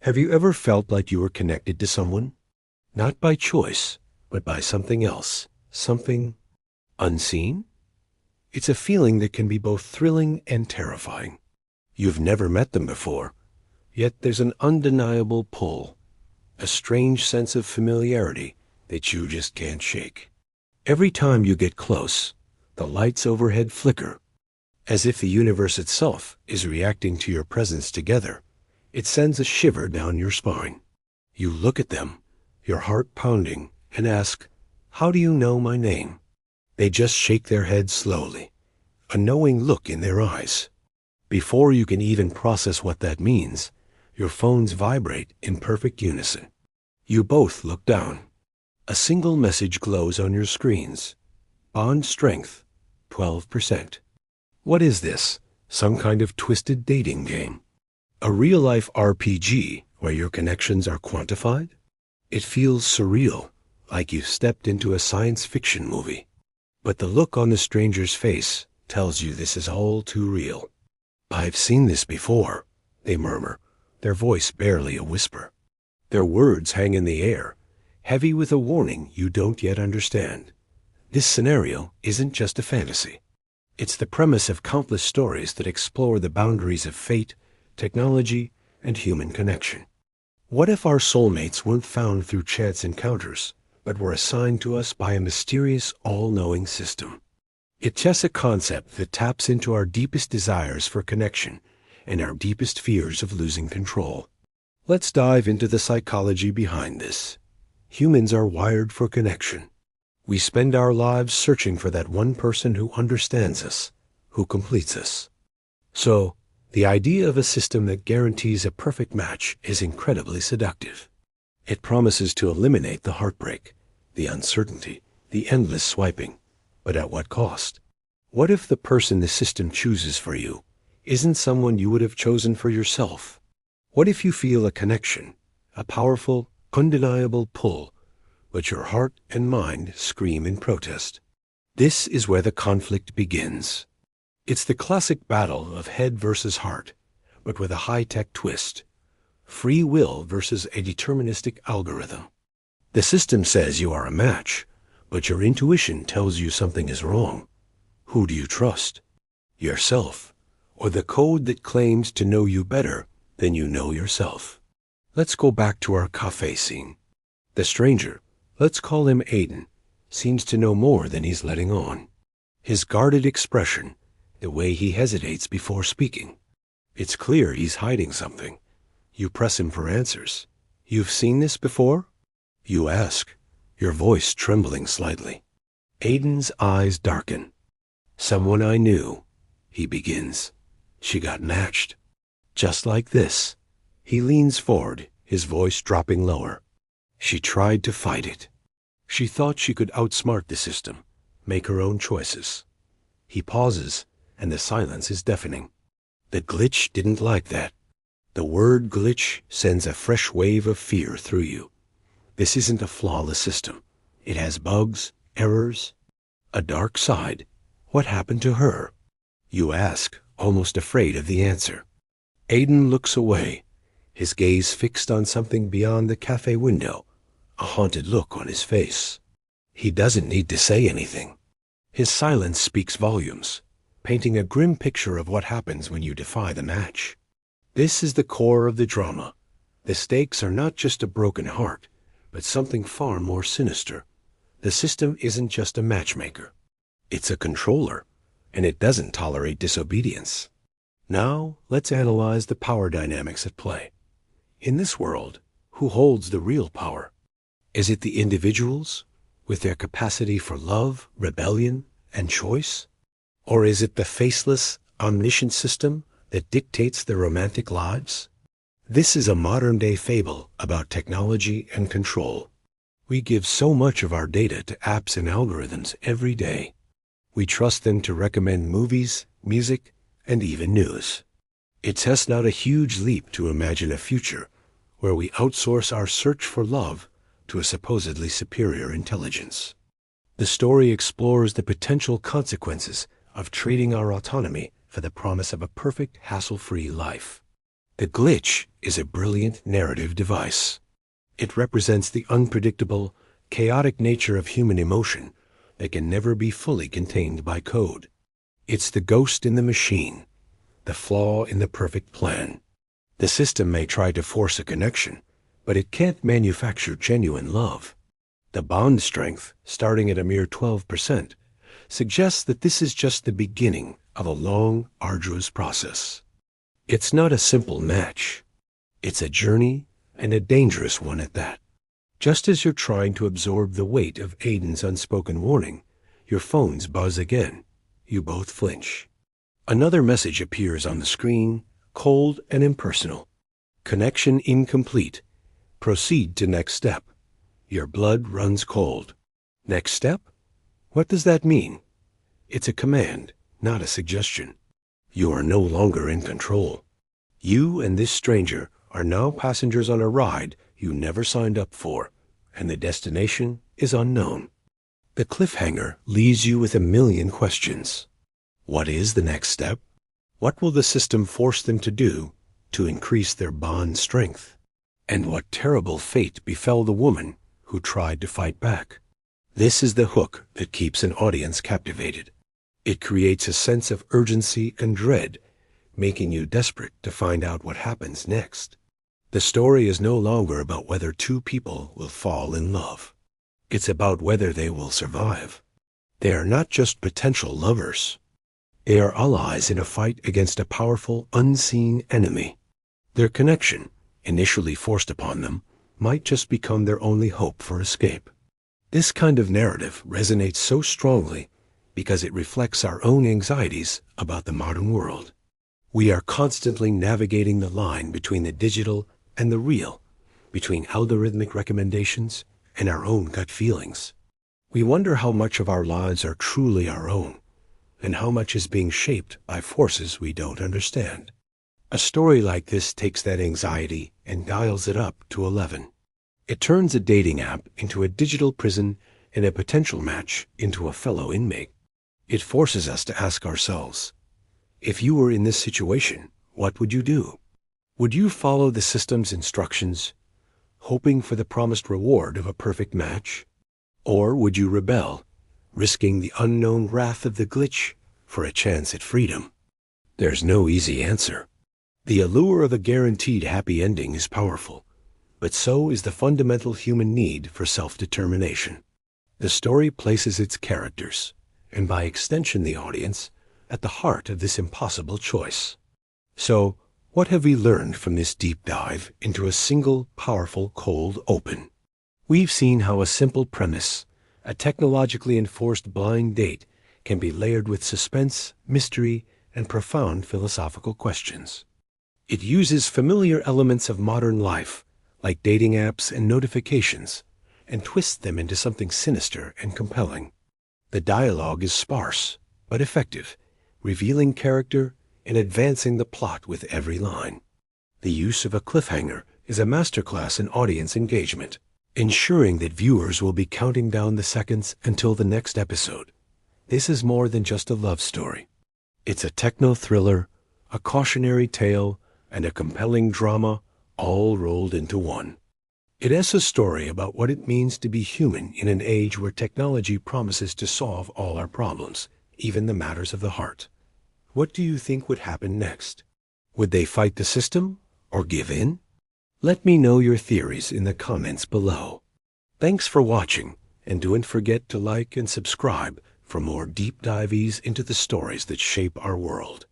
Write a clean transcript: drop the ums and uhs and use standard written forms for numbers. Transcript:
Have you ever felt like you were connected to someone? Not by choice, but by something else, something unseen? It's a feeling that can be both thrilling and terrifying. You've never met them before, yet there's an undeniable pull, a strange sense of familiarity that you just can't shake. Every time you get close, the lights overhead flicker, as if the universe itself is reacting to your presence together. It sends a shiver down your spine. You look at them, your heart pounding, and ask, "How do you know my name?" They just shake their heads slowly, a knowing look in their eyes. Before you can even process what that means, your phones vibrate in perfect unison. You both look down. A single message glows on your screens. Bond strength, 12%. What is this? Some kind of twisted dating game? A real-life RPG where your connections are quantified? It feels surreal, like you've stepped into a science fiction movie. But the look on the stranger's face tells you this is all too real. "I've seen this before," they murmur, their voice barely a whisper. Their words hang in the air, heavy with a warning you don't yet understand. This scenario isn't just a fantasy. It's the premise of countless stories that explore the boundaries of fate, technology, and human connection. What if our soulmates weren't found through chance encounters, but were assigned to us by a mysterious, all-knowing system? It's just a concept that taps into our deepest desires for connection and our deepest fears of losing control. Let's dive into the psychology behind this. Humans are wired for connection. We spend our lives searching for that one person who understands us, who completes us. So, the idea of a system that guarantees a perfect match is incredibly seductive. It promises to eliminate the heartbreak, the uncertainty, the endless swiping. But at what cost? What if the person the system chooses for you isn't someone you would have chosen for yourself? What if you feel a connection, a powerful, undeniable pull, but your heart and mind scream in protest? This is where the conflict begins. It's the classic battle of head versus heart, but with a high-tech twist. Free will versus a deterministic algorithm. The system says you are a match, but your intuition tells you something is wrong. Who do you trust? Yourself, or the code that claims to know you better than you know yourself? Let's go back to our cafe scene. The stranger, let's call him Aiden, seems to know more than he's letting on. His guarded expression, the way he hesitates before speaking. It's clear he's hiding something. You press him for answers. "You've seen this before?" You ask, your voice trembling slightly. Aiden's eyes darken. "Someone I knew," he begins. "She got matched. Just like this." He leans forward, his voice dropping lower. "She tried to fight it. She thought she could outsmart the system, make her own choices." He pauses, and the silence is deafening. The glitch didn't like that. The word glitch sends a fresh wave of fear through you. This isn't a flawless system. It has bugs, errors, a dark side. What happened to her? You ask, almost afraid of the answer. Aiden looks away, his gaze fixed on something beyond the cafe window, a haunted look on his face. He doesn't need to say anything. His silence speaks volumes, painting a grim picture of what happens when you defy the match. This is the core of the drama. The stakes are not just a broken heart, but something far more sinister. The system isn't just a matchmaker. It's a controller, and it doesn't tolerate disobedience. Now, let's analyze the power dynamics at play. In this world, who holds the real power? Is it the individuals, with their capacity for love, rebellion, and choice? Or is it the faceless, omniscient system that dictates their romantic lives? This is a modern-day fable about technology and control. We give so much of our data to apps and algorithms every day. We trust them to recommend movies, music, and even news. It's not a huge leap to imagine a future where we outsource our search for love to a supposedly superior intelligence. The story explores the potential consequences of trading our autonomy for the promise of a perfect, hassle-free life. The glitch is a brilliant narrative device. It represents the unpredictable, chaotic nature of human emotion that can never be fully contained by code. It's the ghost in the machine, the flaw in the perfect plan. The system may try to force a connection, but it can't manufacture genuine love. The bond strength, starting at a mere 12%, suggests that this is just the beginning of a long, arduous process. It's not a simple match. It's a journey, and a dangerous one at that. Just as you're trying to absorb the weight of Aiden's unspoken warning, your phones buzz again. You both flinch. Another message appears on the screen, cold and impersonal. Connection incomplete. Proceed to next step. Your blood runs cold. Next step? What does that mean? It's a command, not a suggestion. You are no longer in control. You and this stranger are now passengers on a ride you never signed up for, and the destination is unknown. The cliffhanger leaves you with a million questions. What is the next step? What will the system force them to do to increase their bond strength? And what terrible fate befell the woman who tried to fight back? This is the hook that keeps an audience captivated. It creates a sense of urgency and dread, making you desperate to find out what happens next. The story is no longer about whether two people will fall in love. It's about whether they will survive. They are not just potential lovers. They are allies in a fight against a powerful, unseen enemy. Their connection, initially forced upon them, might just become their only hope for escape. This kind of narrative resonates so strongly because it reflects our own anxieties about the modern world. We are constantly navigating the line between the digital and the real, between algorithmic recommendations and our own gut feelings. We wonder how much of our lives are truly our own, and how much is being shaped by forces we don't understand. A story like this takes that anxiety and dials it up to 11. It turns a dating app into a digital prison and a potential match into a fellow inmate. It forces us to ask ourselves, if you were in this situation, what would you do? Would you follow the system's instructions, hoping for the promised reward of a perfect match? Or would you rebel, risking the unknown wrath of the glitch for a chance at freedom? There's no easy answer. The allure of a guaranteed happy ending is powerful, but so is the fundamental human need for self-determination. The story places its characters, and by extension the audience, at the heart of this impossible choice. So, what have we learned from this deep dive into a single, powerful, cold open? We've seen how a simple premise, a technologically enforced blind date, can be layered with suspense, mystery, and profound philosophical questions. It uses familiar elements of modern life, like dating apps and notifications, and twists them into something sinister and compelling. The dialogue is sparse, but effective, revealing character and advancing the plot with every line. The use of a cliffhanger is a masterclass in audience engagement, ensuring that viewers will be counting down the seconds until the next episode. This is more than just a love story. It's a techno-thriller, a cautionary tale, and a compelling drama all rolled into one. It is a story about what it means to be human in an age where technology promises to solve all our problems, even the matters of the heart. What do you think would happen next? Would they fight the system or give in? Let me know your theories in the comments below. Thanks for watching, and don't forget to like and subscribe for more deep dives into the stories that shape our world.